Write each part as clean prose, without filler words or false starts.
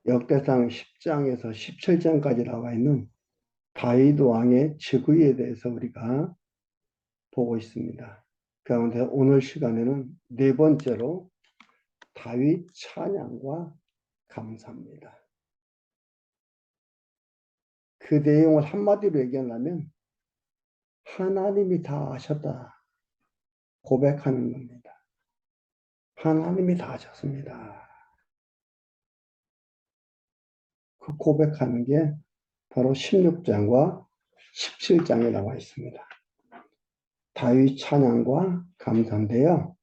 역대상 10장에서 17장까지 나와 있는 다윗 왕의 즉위에 대해서 우리가 보고 있습니다. 그런데 오늘 시간에는 네 번째로 다윗 찬양과 감사입니다. 그 내용을 한마디로 얘기하려면 하나님이 다 하셨다 고백하는 겁니다. 하나님이 다 하셨습니다. 그 고백하는 게 바로 16장과 17장에 나와 있습니다. 다윗 찬양과 감사인데요.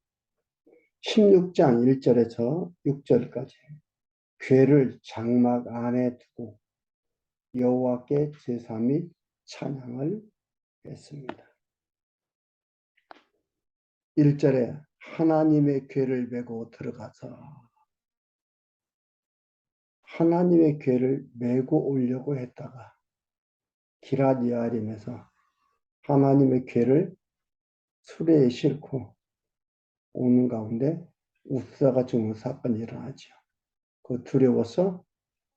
16장 1절에서 6절까지 궤를 장막 안에 두고 여호와께 제사 및 찬양을 했습니다. 1절에 하나님의 궤를 메고 들어가서 하나님의 궤를 메고 오려고 했다가 기럇 여아림에서 하나님의 궤를 수레에 싣고 오는 가운데 우사가 죽는 사건이 일어나죠. 그 두려워서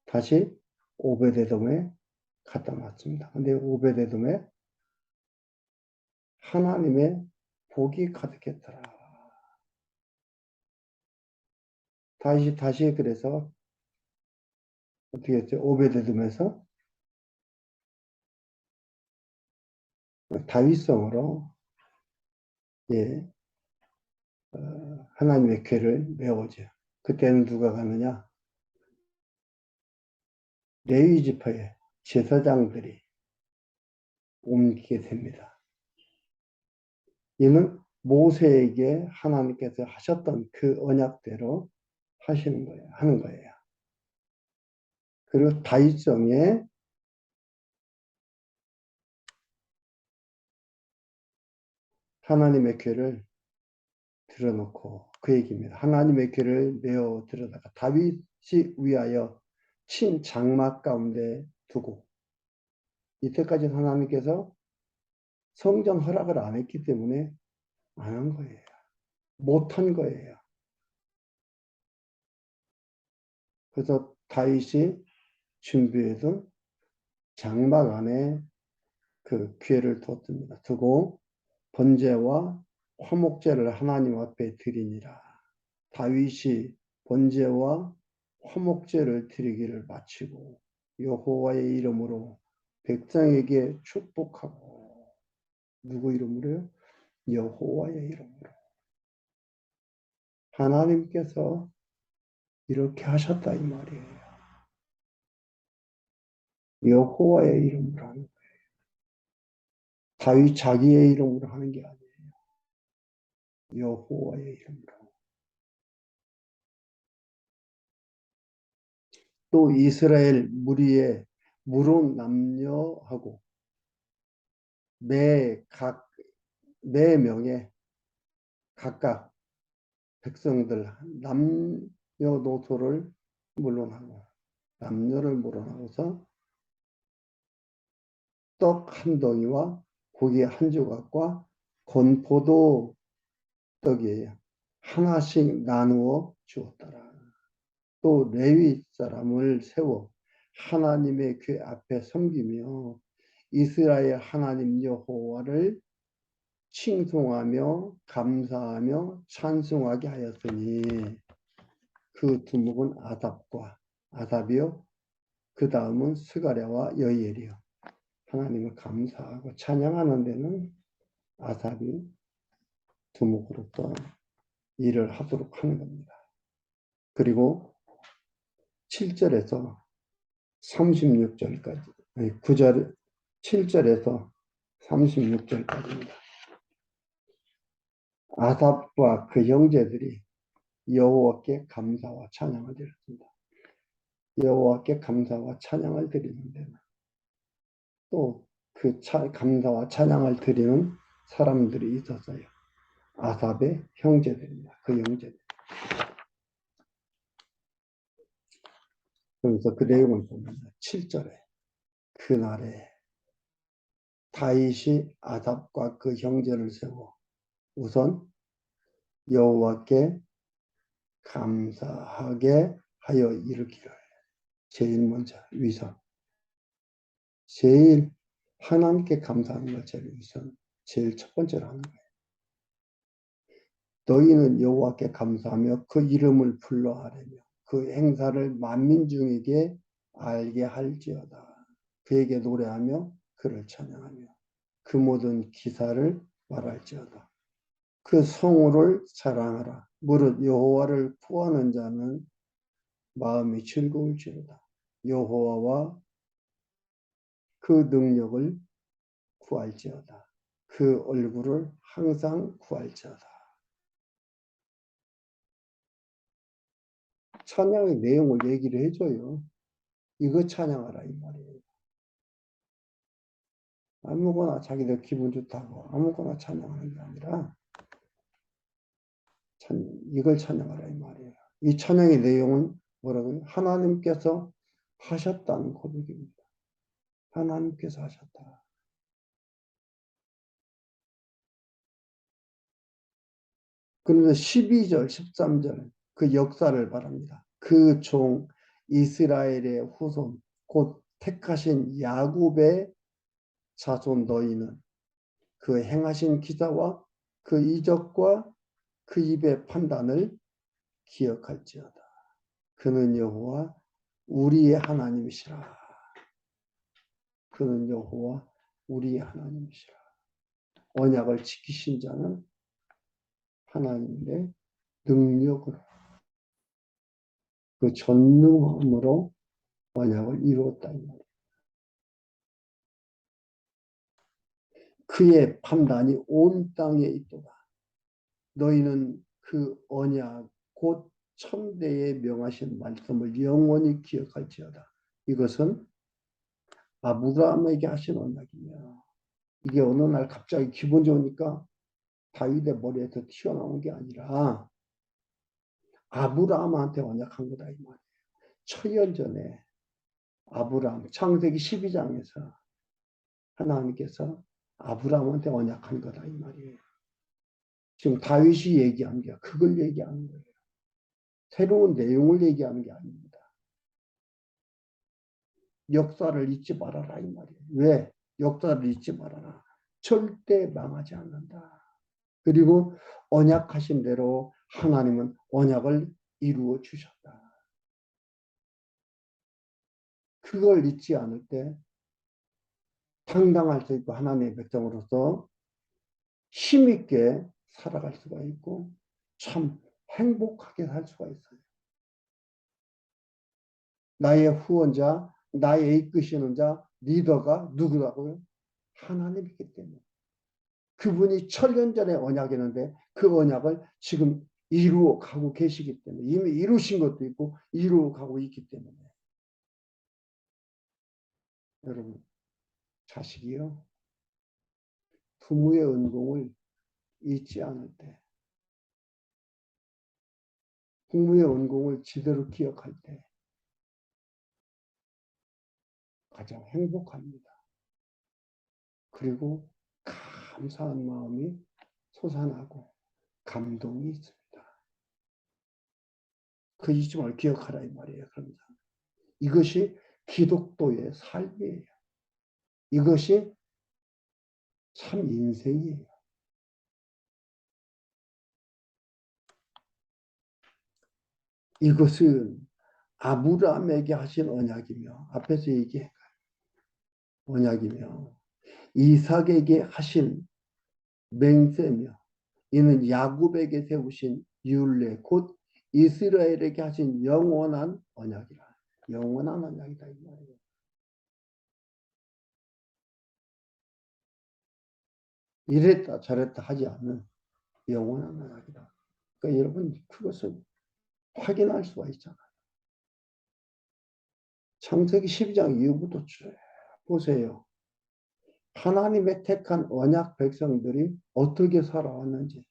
다시 오베데돔에 갖다 놨습니다. 근데 오베데돔에 하나님의 복이 가득했더라. 다시 그래서 어떻게 했죠? 오베데돔에서 다윗성으로 예, 하나님의 궤를 메워죠. 그때는 누가 가느냐? 레위 지파의 제사장들이 옮기게 됩니다. 이는 모세에게 하나님께서 하셨던 그 언약대로 하는 거예요. 그리고 다윗성에 하나님의 궤를 들어놓고 그 얘기입니다. 하나님의 궤를 메어 들어다가 다윗이 위하여 친 장막 가운데 두고 이때까지는 하나님께서 성전 허락을 안 했기 때문에 안 한 거예요. 못한 거예요. 그래서 다윗이 준비해둔 장막 안에 그 궤를 두고 번제와 화목제를 하나님 앞에 드리니라. 다윗이 번제와 화목제를 드리기를 마치고 여호와의 이름으로 백성에게 축복하고 누구 이름으로요? 여호와의 이름으로. 하나님께서 이렇게 하셨다 이 말이에요. 여호와의 이름으로 하는 거예요. 다윗 자기의 이름으로 하는 게 아니에요. 여호와의 이름으로. 또 이스라엘 무리의 무론 남녀하고 매 명에 각각 백성들 남녀노소를 물론하고 남녀를 물론하고서 떡 한 덩이와 고기 한 조각과 건포도 떡이에요. 하나씩 나누어 주었더라. 또 레위 사람을 세워 하나님의 궤 앞에 섬기며 이스라엘 하나님 여호와를 칭송하며 감사하며 찬송하게 하였으니 그 두목은 아삽이요 그 다음은 스가랴와 여이엘이요. 하나님을 감사하고 찬양하는 데는 아삽이 두목으로서 일을 하도록 하는 겁니다. 그리고 7절에서 36절까지 9절 7절에서 36절까지입니다. 아삽과 그 형제들이 여호와께 감사와 찬양을 드렸습니다. 여호와께 감사와 찬양을 드리는데 또 그 감사와 찬양을 드리는 사람들이 있었어요. 아삽의 형제들입니다. 그 형제들. 그래서 그 내용을 보면 7절에 그날에 다윗이 아삽과 그 형제를 세워 우선 여호와께 감사하게 하여 이르기를 제일 먼저 위선. 제일 하나님께 감사하는 걸 제일 우선, 제일 첫 번째로 하는 거예요. 너희는 여호와께 감사하며 그 이름을 불러하려며 그 행사를 만민 중에게 알게 할지어다. 그에게 노래하며 그를 찬양하며 그 모든 기사를 말할지어다. 그 성호를 자랑하라. 무릇 여호와를 구하는 자는 마음이 즐거울지로다. 여호와와 그 능력을 구할지어다. 그 얼굴을 항상 구할지어다. 찬양의 내용을 얘기를 해줘요. 이거 찬양하라 이 말이에요. 아무거나 자기들 기분 좋다고 아무거나 찬양하는 게 아니라 이걸 찬양하라 이 말이에요. 이 찬양의 내용은 뭐라고요? 하나님께서 하셨다는 고백입니다. 하나님께서 하셨다. 그런데 12절, 13절 그 역사를 말합니다. 그 종 이스라엘의 후손 곧 택하신 야곱의 자손 너희는 그 행하신 기사와 그 이적과 그 입의 판단을 기억할지어다. 그는 여호와 우리의 하나님이시라. 그는 여호와 우리의 하나님이시라. 언약을 지키신 자는 하나님의 능력으로 그 전능함으로 언약을 이루었다 이 말이에요. 그의 판단이 온 땅에 있도다. 너희는 그 언약 곧 천대에 명하신 말씀을 영원히 기억할지어다. 이것은 아브라함에게 하신 언약이며 이게 어느 날 갑자기 기분 좋으니까 다윗의 머리에서 튀어나온 게 아니라 아브라함한테 언약한 거다 이 말이에요. 천년 전에 아브라함 창세기 12장에서 하나님께서 아브라함한테 언약한 거다 이 말이에요. 지금 다윗이 얘기한 게 그걸 얘기하는 거예요. 새로운 내용을 얘기하는 게 아닙니다. 역사를 잊지 말아라 이 말이에요. 왜? 역사를 잊지 말아라. 절대 망하지 않는다. 그리고 언약하신 대로 하나님은 언약을 이루어 주셨다. 그걸 잊지 않을 때 당당할 수 있고 하나님의 백성으로서 힘있게 살아갈 수가 있고 참 행복하게 살 수가 있어요. 나의 후원자, 나의 이끄시는 자, 리더가 누구라고요? 하나님이기 때문에. 그분이 천년 전에 언약이었는데 그 언약을 지금 이루어 가고 계시기 때문에 이미 이루신 것도 있고 이루어 가고 있기 때문에 여러분 자식이요 부모의 은공을 잊지 않을 때 부모의 은공을 제대로 기억할 때 가장 행복합니다. 그리고 감사한 마음이 솟아나고 감동이 있습니다. 그 이점을 기억하라 이 말이에요. 그러면서 이것이 기독도의 삶이에요. 이것이 참 인생이에요. 이것은 아브라함에게 하신 언약이며 앞에서 얘기한 언약이며 이삭에게 하신 맹세며 이는 야곱에게 세우신 율례 곧 이스라엘에게 하신 영원한 언약이라. 영원한 언약이다 이 말이에요. 이랬다 저랬다 하지 않는 영원한 언약이다. 그러니까 여러분 그것을 확인할 수가 있잖아요. 창세기 12장 이후부터 쭉 보세요. 하나님의 택한 언약 백성들이 어떻게 살아왔는지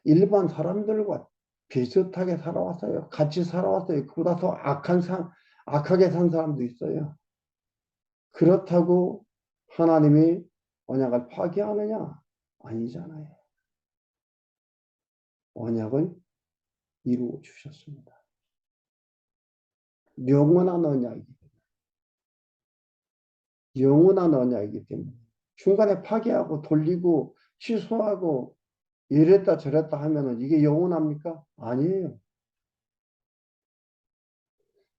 일반 사람들과 비슷하게 살아왔어요. 같이 살아왔어요. 그보다 더 악하게 산 사람도 있어요. 그렇다고 하나님이 언약을 파기하느냐? 아니잖아요. 언약을 이루어 주셨습니다. 영원한 언약이 영원한 언약이기 때문에 중간에 파기하고 돌리고 취소하고 이랬다 저랬다 하면은 이게 영원합니까? 아니에요.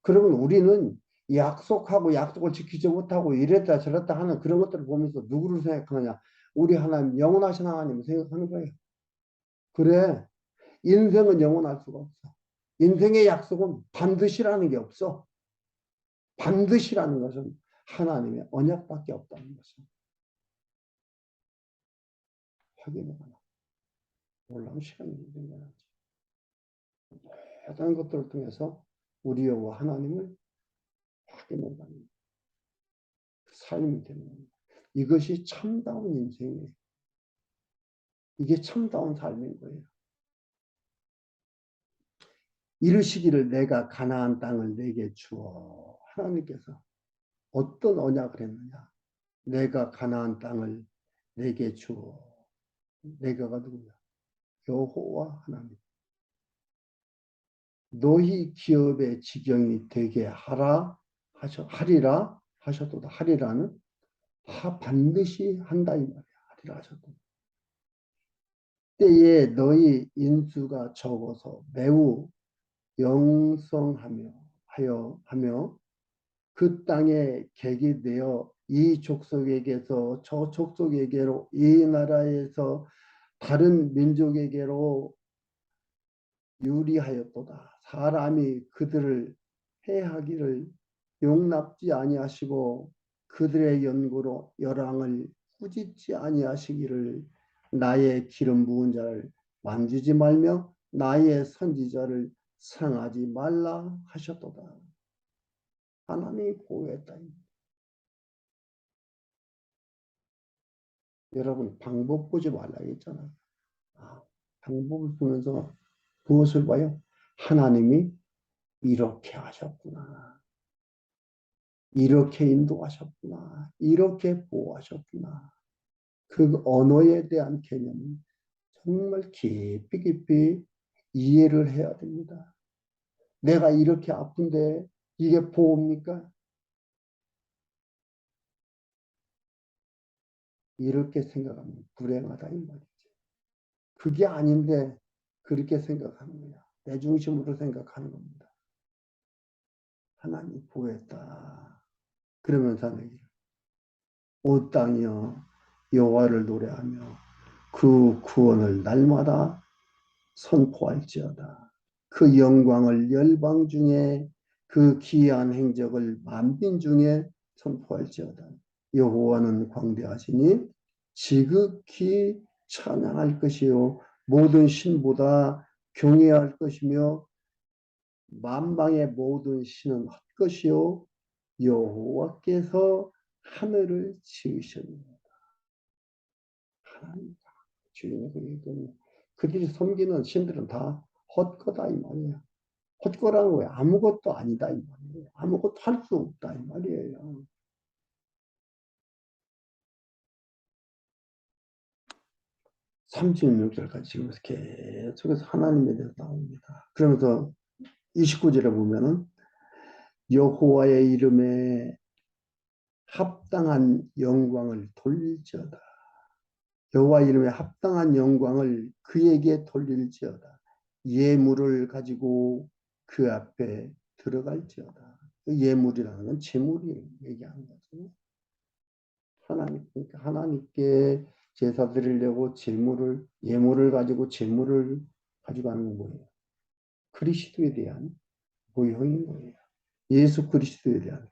그러면 우리는 약속하고 약속을 지키지 못하고 이랬다 저랬다 하는 그런 것들을 보면서 누구를 생각하느냐? 우리 하나님, 영원하신 하나님을 생각하는 거예요. 그래, 인생은 영원할 수가 없어. 인생의 약속은 반드시라는 게 없어. 반드시라는 것은 하나님의 언약밖에 없다는 것을 확인해봐라. 놀라운 시간이 되는 다른 것들을 통해서 우리와 하나님을 확인해가는 삶이 되는 겁니다. 이것이 참다운 인생이에요. 이게 참다운 삶인 거예요. 이르시기를 내가 가나안 땅을 내게 주어. 하나님께서 어떤 언약을 했느냐? 내가 가나안 땅을 내게 주어. 내가가 누구냐? 여호와 하나님. 너희 기업의 지경이 되게 하리라 하셔도 하리라는 반드시 한다 이 말이야. 하리라 하셔도. 때에 너희 인수가 적어서 매우 영성하며 하며 그 땅에 객이 되어 이 족속에게서 저 족속에게로 이 나라에서 다른 민족에게로 유리하였도다. 사람이 그들을 해하기를 용납지 아니하시고 그들의 연고로 열왕을 꾸짖지 아니하시기를 나의 기름 부은 자를 만지지 말며 나의 선지자를 상하지 말라 하셨도다. 하나님이 보호했다. 여러분 방법 보지 말라 했잖아요. 방법을 보면서 무엇을 봐요? 하나님이 이렇게 하셨구나. 이렇게 인도하셨구나. 이렇게 보호하셨구나. 그 언어에 대한 개념을 정말 깊이 이해를 해야 됩니다. 내가 이렇게 아픈데 이게 보호입니까? 이렇게 생각하면 불행하다 이 말이죠. 그게 아닌데 그렇게 생각하는 거야. 내 중심으로 생각하는 겁니다. 하나님 보호했다. 그러면서 하는 오 땅이여 여호와를 노래하며 그 구원을 날마다 선포할지어다. 그 영광을 열방 중에 그 기이한 행적을 만민 중에 선포할지어다. 여호와는 광대하시니 지극히 찬양할 것이요 모든 신보다 경외할 것이며 만방의 모든 신은 헛것이요 여호와께서 하늘을 지으셨느니라. 하나님 주인의 그 얘기는 그들이 섬기는 신들은 다 헛거다 이 말이야. 헛거라는 거야. 아무것도 아니다 이 말이에요. 아무것도 할 수 없다 이 말이에요. 36절까지 지금 계속해서 하나님에 대해서 나옵니다. 그러면서 29절에 보면은 여호와의 이름에 합당한 영광을 돌릴지어다. 여호와 이름에 합당한 영광을 그에게 돌릴지어다. 예물을 가지고 그 앞에 들어갈지어다. 예물이라는 건 재물이 얘기하는 거죠. 그러니까 하나님께 제사 드리려고 예물을 가지고 재물을 가져가는 건 뭐예요? 그리스도에 대한 모형인 거예요. 예수 그리스도에 대한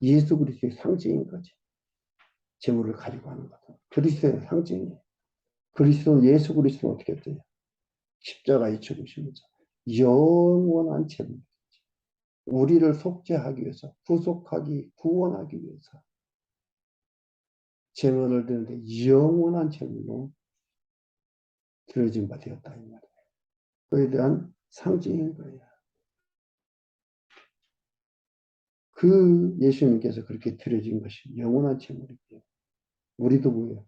예수 그리스도의 상징인 거지. 재물을 가지고 하는 거죠. 그리스도의 상징이에요. 예수 그리스도는 어떻게 했어요? 십자가에 죽으시면서 영원한 재물, 우리를 속죄하기 위해서, 구원하기 위해서 재물을 드는데 영원한 재물로 드려진 바 되었다 이 말이에요. 그에 대한 상징인 거예요. 그 예수님께서 그렇게 드려진 것이 영원한 재물이고요. 우리도 뭐예요?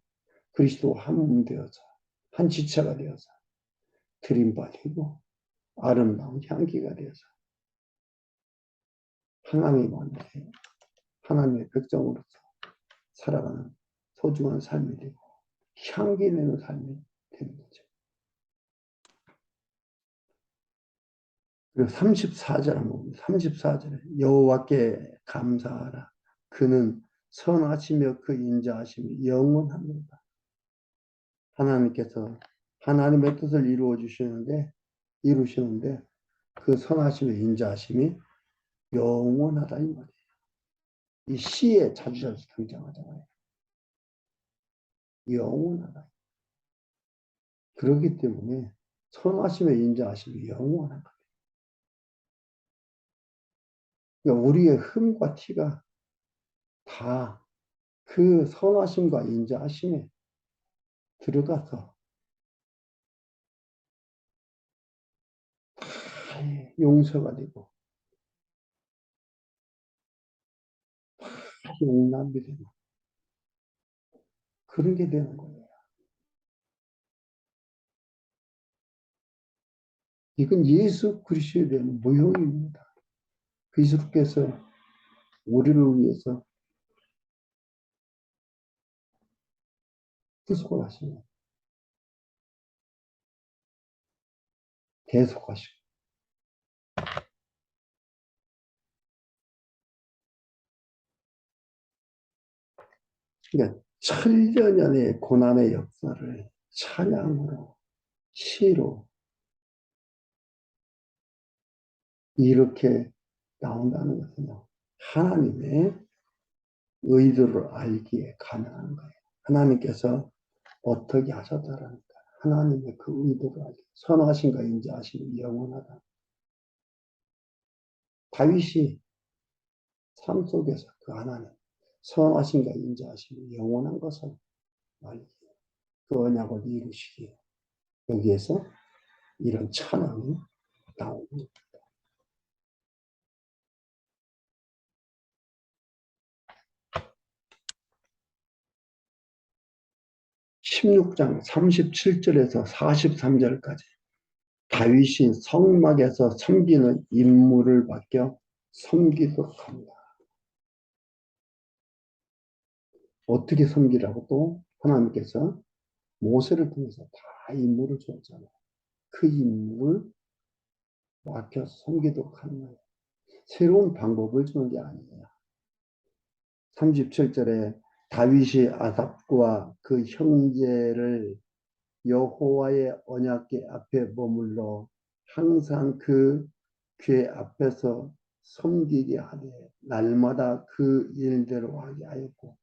그리스도와 한 몸 되어서 한 지체가 되어서 드림받이고 아름다운 향기가 되어서 하나님 만나요. 하나님의 백성으로서 살아가는 소중한 삶이 되고 향기 내는 삶이 되는 거죠. 그리고 34절 한번 봅니다. 34절에 여호와께 감사하라. 그는 선하시며 그 인자하심이 영원합니다. 하나님께서 하나님의 뜻을 이루시는데 그 선하심과 인자하심이 영원하다 이 말이에요. 이 시에 자주 등장하잖아요. 영원하다. 그렇기 때문에 선하심과 인자하심이 영원한 거예요. 그러니까 우리의 흠과 티가 다 그 선하심과 인자하심에 들어가서 다 용서가 되고 다 용납이 되고 그런 게 되는 거예요. 이건 예수 그리스도에 대한 모형입니다. 그리스도께서 우리를 위해서 후속하시고 대속하시고 그러니까 천년의 고난의 역사를 찬양으로 시로 이렇게 나온다는 것은요. 하나님의 의도를 알기에 가능한 거예요. 하나님께서 어떻게 하셨다라는 거예요. 하나님의 그 의도를 알기. 선하신가 인자하심이 영원하다. 다윗이 삶 속에서 그 하나님 선하신가 인자하심이 영원한 것을 알기. 그 언약을 이루시기에 여기에서 이런 찬양이 나오는 거예요. 16장 37절에서 43절까지 다윗이 성막에서 섬기는 임무를 맡겨 섬기도록 합니다. 어떻게 섬기라고 또 하나님께서 모세를 통해서 다 임무를 줬잖아요. 그 임무를 맡겨 섬기도록 하는 거예요. 새로운 방법을 주는 게 아니에요. 37절에 다윗이 아삽과 그 형제를 여호와의 언약궤 앞에 머물러 항상 그 궤 앞에서 섬기게 하되 날마다 그 일대로 하게 하였고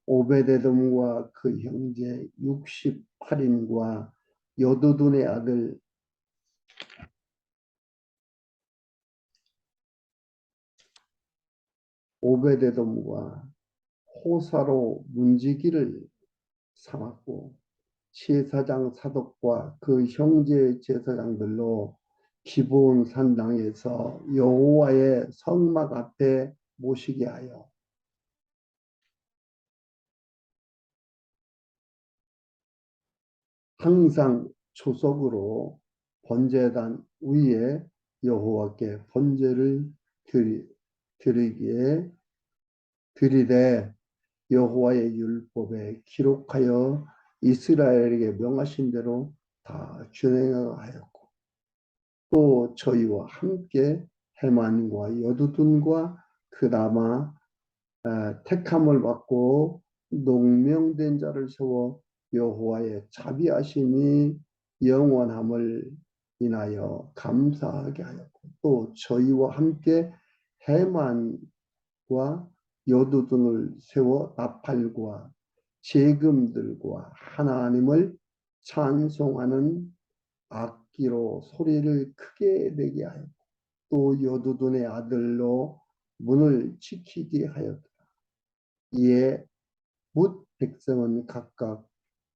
오베데돔과 그 형제 68인과 여두둔의 아들 오베데돔과 호사로 문지기를 삼았고 제사장 사독과 그 형제 제사장들로 기브온 산당에서 여호와의 성막 앞에 모시게 하여 항상 초석으로 번제단 위에 여호와께 번제를 드리되 여호와의 율법에 기록하여 이스라엘에게 명하신 대로 다 준행하였고 또 저희와 함께 해만과 여두둔과 그나마 택함을 받고 농명된 자를 세워 여호와의 자비하심이 영원함을 인하여 감사하게 하였고 또 저희와 함께 해만과 여두둔을 세워 나팔과 재금들과 하나님을 찬송하는 악기로 소리를 크게 내게 하였고 또 여두둔의 아들로 문을 지키게 하였다. 이에 뭇 백성은 각각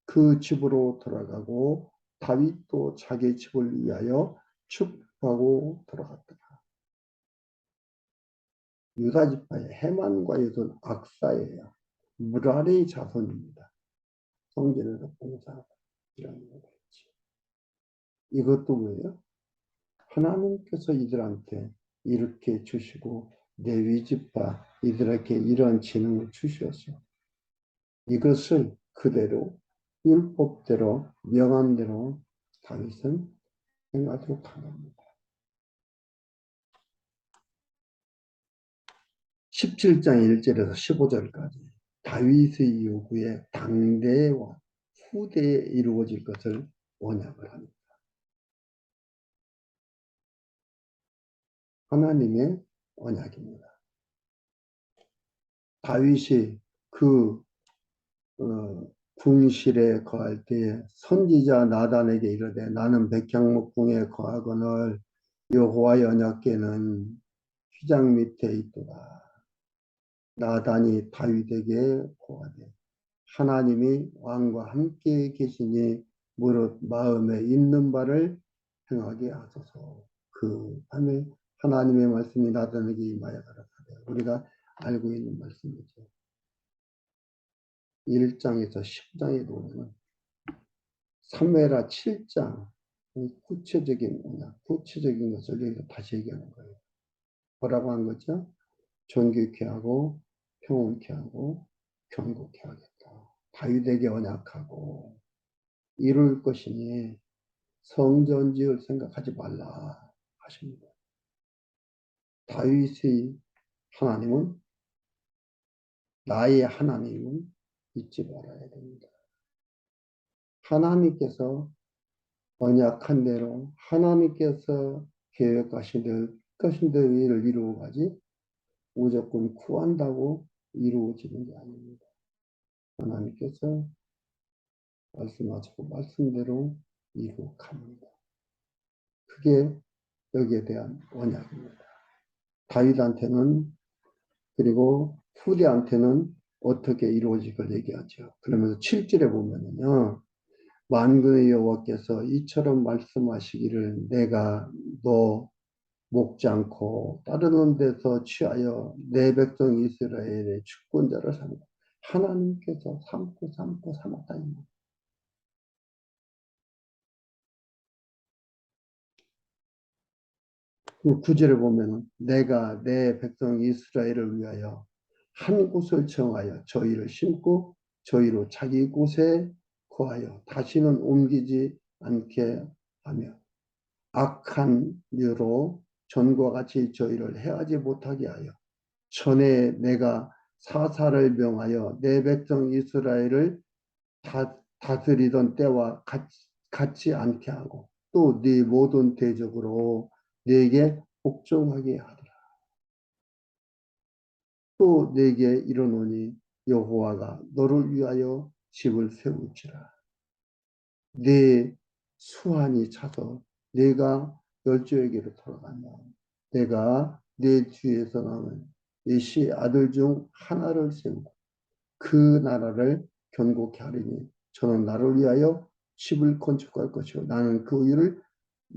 그 집으로 돌아가고 다윗도 자기 집을 위하여 축복하고 돌아갔더라. 유다 지파의 해만과 여둔 악사예요. 무라리의 자손입니다. 성전에서 봉사하다 이런 거겠지. 이것도 뭐예요? 하나님께서 이들한테 이렇게 주시고 레위 지파 이들에게 이런 지능을 주셨어. 이것을 그대로 율법대로 명함대로 다윗은 행하도록 한 겁니다. 17장 1절에서 15절까지 다윗의 요구에 당대와 후대에 이루어질 것을 언약을 합니다. 하나님의 언약입니다. 다윗이 그 궁실에 거할 때에 선지자 나단에게 이르되 나는 백향목궁에 거하거늘 여호와의 언약궤는 휘장 밑에 있도다. 나단이 다윗에게 고하되 하나님이 왕과 함께 계시니 무릇 마음에 있는 바를 행하게 하소서. 그 밤에 하나님의 말씀이 나단에게 임하여 가라사대. 우리가 알고 있는 말씀이죠. 1장에서 10장에 보면 사무엘하 7장 구체적인 것을 여기서 다시 얘기하는 거예요. 뭐라고 한 거죠? 존귀케 하고 평온케 하고 견고케 하겠다. 다윗에게 언약하고 이룰 것이니 성전 지을 생각하지 말라 하십니다. 다윗의 하나님은 나의 하나님은 잊지 말아야 됩니다. 하나님께서 언약한 대로 하나님께서 계획하신 대로 일을 이루어가지 무조건 구한다고 이루어지는 게 아닙니다. 하나님께서 말씀하시고 말씀대로 이루어갑니다. 그게 여기에 대한 언약입니다. 다윗한테는 그리고 후대한테는 어떻게 이루어질 걸 얘기하죠. 그러면서 7절에 보면은요. 만군의 여호와께서 이처럼 말씀하시기를 내가 너 먹지 않고 따르는 데서 취하여 내 백성 이스라엘의 주권자를 삼고 하나님께서 삼고 삼았다. 그 구절을 보면 내가 내 백성 이스라엘을 위하여 한 곳을 정하여 저희를 심고 저희로 자기 곳에 거하여 다시는 옮기지 않게 하며 악한 류로 전과 같이 저희를 해하지 못하게 하여 전에 내가 사사를 명하여 내 백성 이스라엘을 다스리던 때와 같지 않게 하고 또 네 모든 대적으로 네게 복종하게 하리라. 또 네게 이르노니 여호와가 너를 위하여 집을 세울지라. 네 수완이 차서 네가 열조에게로 돌아가면 내가 네 뒤에서 나는 예시 아들 중 하나를 세우고 그 나라를 견고케 하리니 저는 나를 위하여 집을 건축할 것이요 나는 그 위를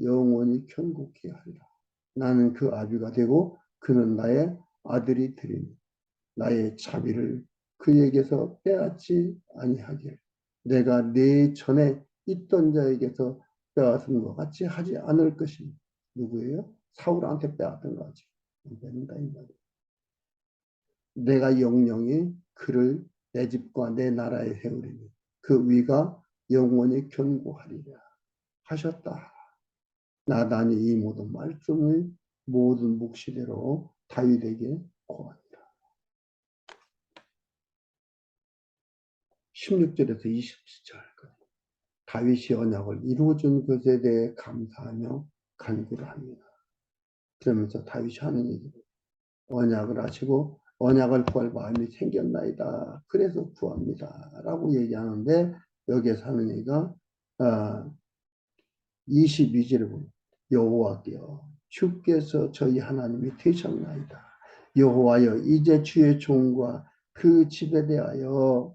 영원히 견고케 하리라. 나는 그 아비가 되고 그는 나의 아들이 되리니 나의 자비를 그에게서 빼앗지 아니하길 내가 네 전에 있던 자에게서 빼앗은 것 같이 하지 않을 것이니 누구예요? 사울한테 빼앗은 거지. 안 된다 이 말이에요. 내가 영영이 그를 내 집과 내 나라에 세우리니 그 위가 영원히 견고하리라 하셨다. 나단이 이 모든 말씀을 모든 묵시대로 다윗에게 고하니라. 16절에서 20절 다윗이 언약을 이루어준 것에 대해 감사하며 간구를 합니다. 그러면서 다윗이 하는 얘기를 언약을 하시고 언약을 구할 마음이 생겼나이다. 그래서 구합니다. 라고 얘기하는데 여기에 사는 얘기가 22절에 보면 여호와께여 주께서 저희 하나님이 되셨나이다. 여호와여 이제 주의 종과 그 집에 대하여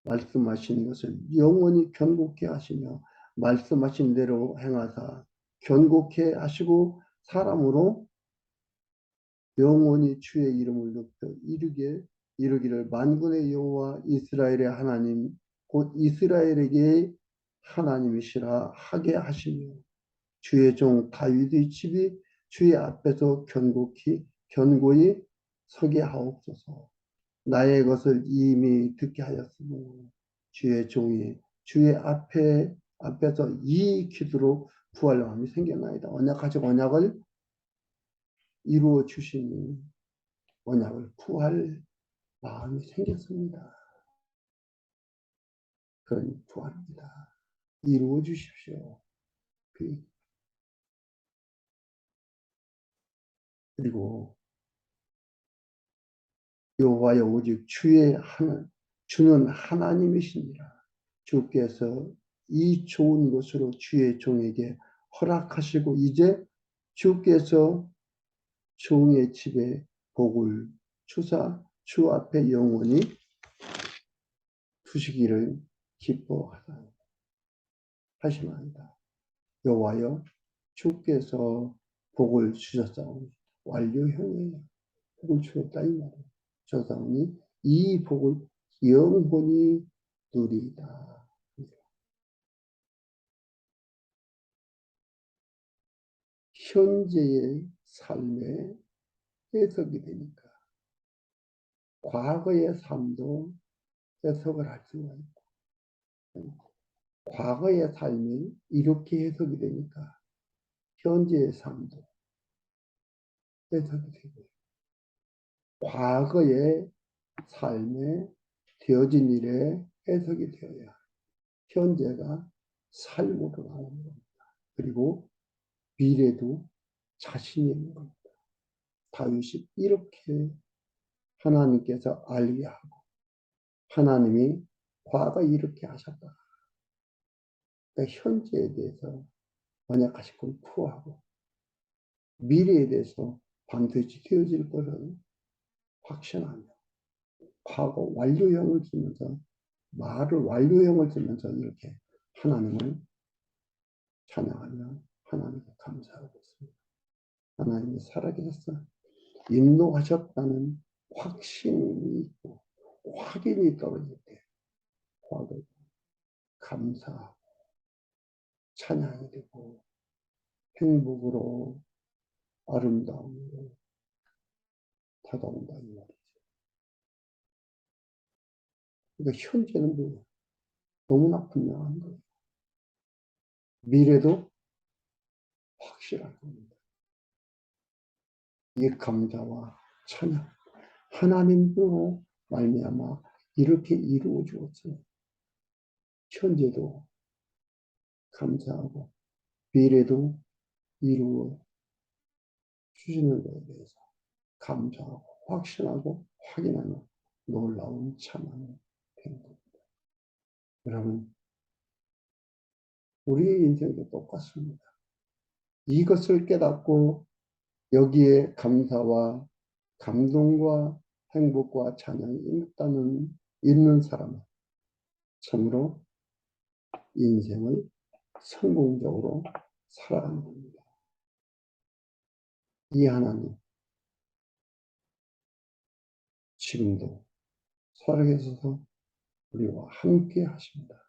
말씀하신 것을 영원히 견고케 하시며 말씀하신 대로 행하사 견고케 하시고 사람으로 영원히 주의 이름을 높여 이르기를 만군의 여호와 이스라엘의 하나님 곧 이스라엘에게 하나님이시라 하게 하시며 주의 종 다윗의 집이 주의 앞에서 견고히 견고히 서게 하옵소서. 나의 것을 이미 듣게 하였으므로 주의 종이 주의 앞에서 이 기도로 구할 마음이 생겨나이다. 언약하신 언약을 이루어 주시니 언약을 구할 마음이 생겼습니다. 그러니 구합니다. 이루어 주십시오. 그리고 여호와여 오직 주는 하나님이시니라. 주께서 이 좋은 것으로 주의 종에게 허락하시고 이제 주께서 종의 집에 복을 주사 주 앞에 영원히 두시기를 기뻐하시나이다. 여호와여 주께서 복을 주셨사오니 완료형이에요. 복을 주었다 이 말이에요. 주셨사오니 이 복을 영원히 누리이다. 현재의 삶에 해석이 되니까 과거의 삶도 해석을 할 수가 있고 과거의 삶이 이렇게 해석이 되니까 현재의 삶도 해석이 되고 과거의 삶에 되어진 일에 해석이 되어야 현재가 삶으로 나오는 겁니다. 그리고 미래도 자신이 있는 겁니다. 다윗이 이렇게 하나님께서 알게 하고 하나님이 과거 이렇게 하셨다. 그러니까 현재에 대해서 언약하신 걸 구하고 미래에 대해서 반드시 되어질 것을 확신하며 과거 완료형을 쓰면서 말을 완료형을 쓰면서 이렇게 하나님을 찬양하며 하나님께 감사하고 있습니다. 하나님이 살아계셔서 인도하셨다는 확신이 있고 확인이 떨어질 때 감사하고 찬양이 되고 행복으로 아름다움으로 다가온다 이 말이죠. 그러니까 현재는 뭐예요? 너무나 분명한 거예요. 미래도 확실한 겁니다. 이 감사와 찬양 하나님으로 말미암아 이렇게 이루어 주었어요. 현재도 감사하고 미래도 이루어 주시는 것에 대해서 감사하고 확신하고 확인하는 놀라운 찬양이 되는 겁니다. 여러분, 우리의 인생도 똑같습니다. 이것을 깨닫고 여기에 감사와 감동과 행복과 찬양이 있는 사람은 참으로 인생을 성공적으로 살아가는 겁니다. 이 하나님 지금도 살아계셔서 우리와 함께 하십니다.